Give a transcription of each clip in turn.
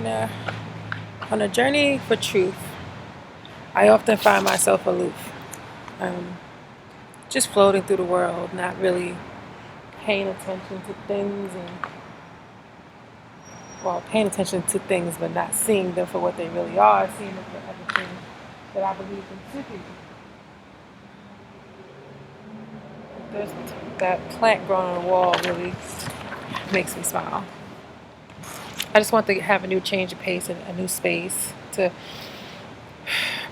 a, on a journey for truth, I often find myself aloof, um, just floating through the world, not really paying attention to things, and well, paying attention to things, but not seeing them for what they really are, seeing them for everything that I believe them to be. There's that plant growing on the wall really makes me smile. I just want to have a new change of pace and a new space to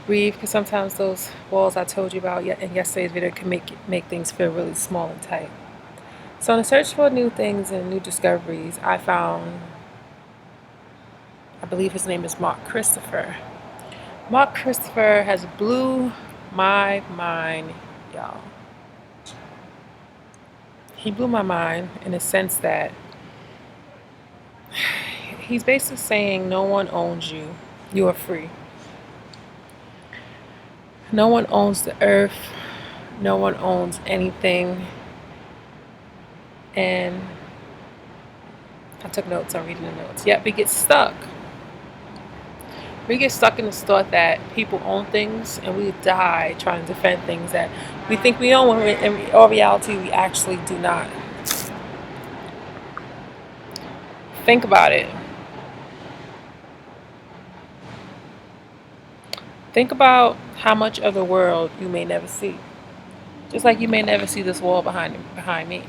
breathe, because sometimes those walls I told you about in yesterday's video can make things feel really small and tight. So in the search for new things and new discoveries, I found, I believe his name is Mark Christopher. Mark Christopher has blew my mind, y'all. He blew my mind in the sense that he's basically saying no one owns you. You are free. No one owns the earth. No one owns anything. And I took notes, I'm reading the notes. Yet we get stuck. We get stuck in this thought that people own things, and we die trying to defend things that we think we own, when in all reality we actually do not. Think about it. Think about how much of the world you may never see. Just like you may never see this wall behind me,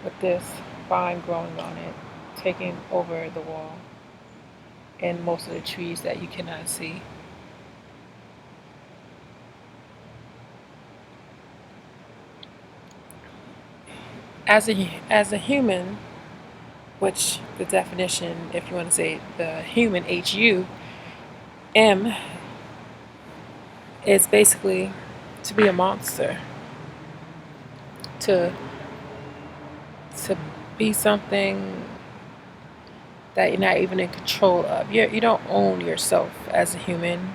with this vine growing on it, taking over the wall, and most of the trees that you cannot see. As a human, which the definition, if you want to say the human, HUM, is basically to be a monster, to be something that you're not even in control of. You don't own yourself as a human.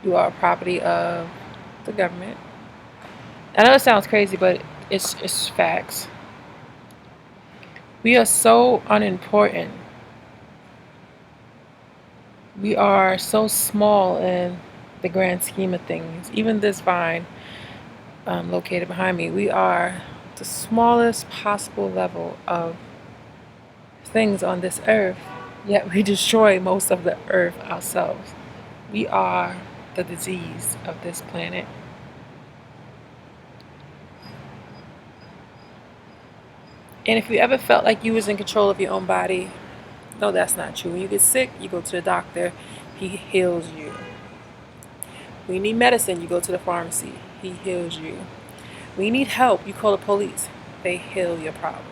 You are a property of the government. I know it sounds crazy, but it's facts. We are so unimportant. We are so small in the grand scheme of things. Even this vine located behind me, we are the smallest possible level of things on this earth, yet we destroy most of the earth ourselves. We are the disease of this planet. And if you ever felt like you was in control of your own body, no, that's not true. When you get sick, you go to the doctor, he heals you. When you need medicine, you go to the pharmacy, he heals you. When you need help, you call the police, they heal your problems.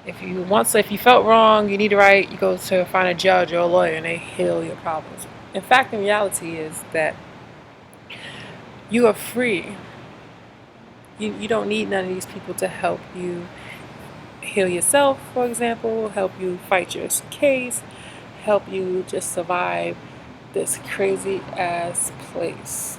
If you felt wrong, you need a right, you go to find a judge or a lawyer, and they heal your problems. In fact, the reality is that you are free. You don't need none of these people to help you heal yourself, for example, help you fight your case, help you just survive this crazy ass place.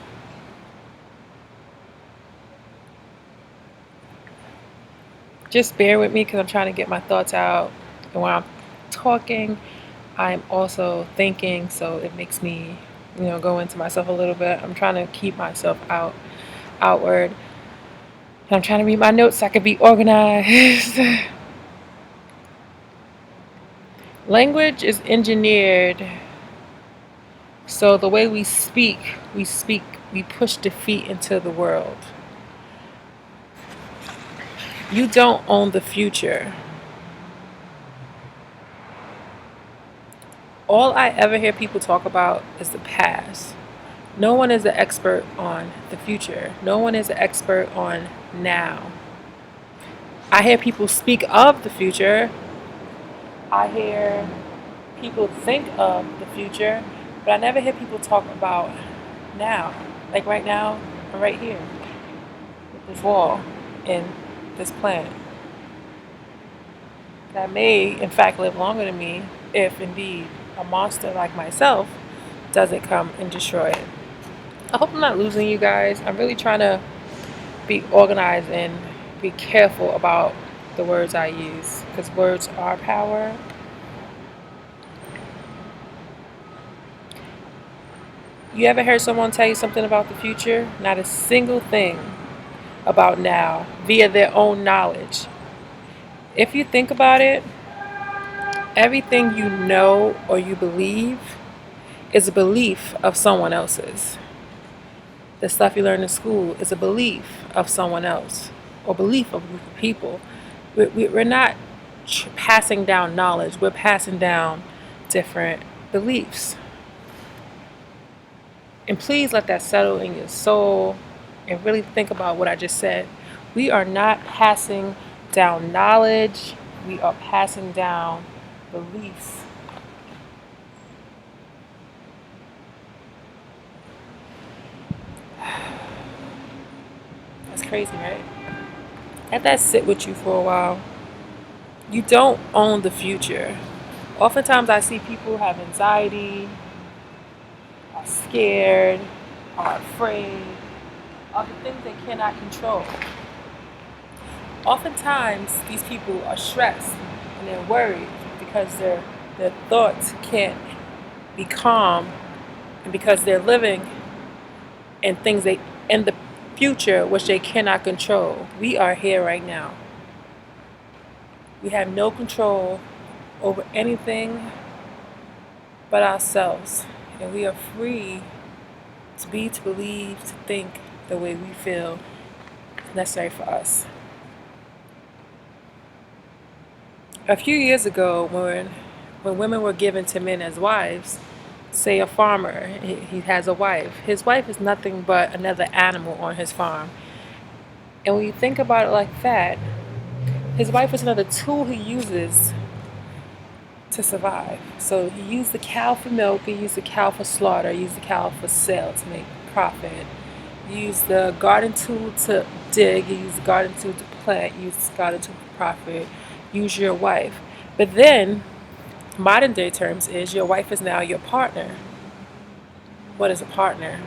Just bear with me, because I'm trying to get my thoughts out. And when I'm talking, I'm also thinking, so it makes me, go into myself a little bit. I'm trying to keep myself outward. And I'm trying to read my notes so I can be organized. Language is engineered so the way we speak, we push defeat into the world. You don't own the future. All I ever hear people talk about is the past. No one is an expert on the future. No one is an expert on now. I hear people speak of the future. I hear people think of the future, but I never hear people talk about now. Like right now, I'm right here with this wall and this planet that may, in fact, live longer than me if indeed a monster like myself doesn't come and destroy it. I hope I'm not losing you guys. I'm really trying to be organized and be careful about the words I use, because words are power. You ever heard someone tell you something about the future? Not a single thing about now via their own knowledge. If you think about it, everything you know or you believe is a belief of someone else's. The stuff you learn in school is a belief of someone else or belief of a group of people. We're not passing down knowledge, we're passing down different beliefs. And please let that settle in your soul and really think about what I just said. We are not passing down knowledge, we are passing down beliefs. That's crazy, right? Let that sit with you for a while. You don't own the future. Oftentimes, I see people have anxiety, are scared, are afraid of the things they cannot control. Oftentimes, these people are stressed and they're worried because their thoughts can't be calm, and because they're living in things they in the future which they cannot control. We are here right now. We have no control over anything but ourselves, and we are free to be, to believe, to think the way we feel is necessary for us. A few years ago, when women were given to men as wives, say a farmer, he has a wife. His wife is nothing but another animal on his farm. And when you think about it like that, his wife is another tool he uses to survive. So he used the cow for milk, he used the cow for slaughter, he used the cow for sale to make profit. He used the garden tool to dig, he used the garden tool to plant, he used the garden tool for profit. Use your wife. But then, modern day terms is your wife is now your partner. What is a partner?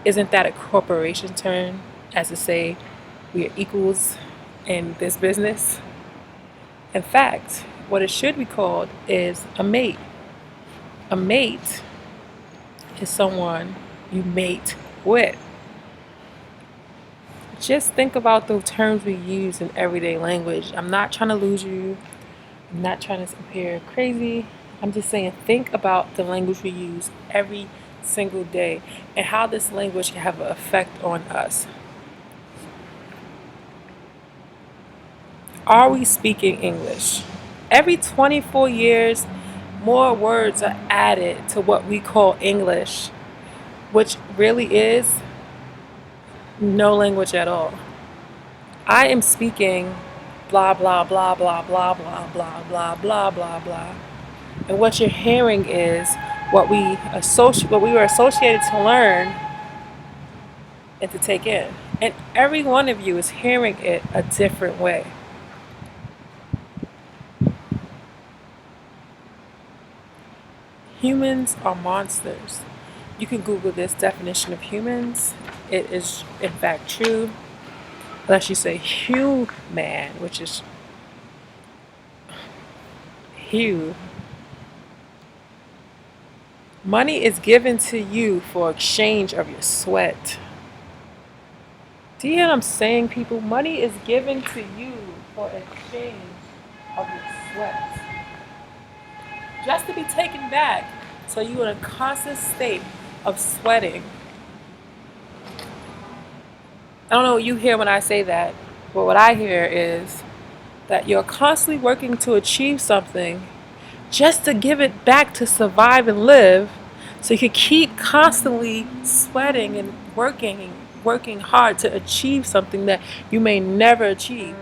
Isn't that a corporation term, as to say we are equals in this business? In fact, what it should be called is a mate. A mate is someone you mate with. Just think about the terms we use in everyday language. I'm not trying to lose you. I'm not trying to appear crazy. I'm just saying think about the language we use every single day and how this language can have an effect on us. Are we speaking English? Every 24 years, more words are added to what we call English, which really is no language at all. I am speaking blah, blah, blah, blah, blah, blah, blah, blah, blah, blah, blah. And what you're hearing is what we were associated to learn and to take in. And every one of you is hearing it a different way. Humans are monsters. You can Google this definition of humans. It is in fact true. Unless you say human, which is hue. Money is given to you for exchange of your sweat. Do you hear what I'm saying, people? Money is given to you for exchange of your sweat. Just to be taken back. So you're in a constant state of sweating. I don't know what you hear when I say that, but what I hear is that you're constantly working to achieve something just to give it back to survive and live, so you can keep constantly sweating and working hard to achieve something that you may never achieve.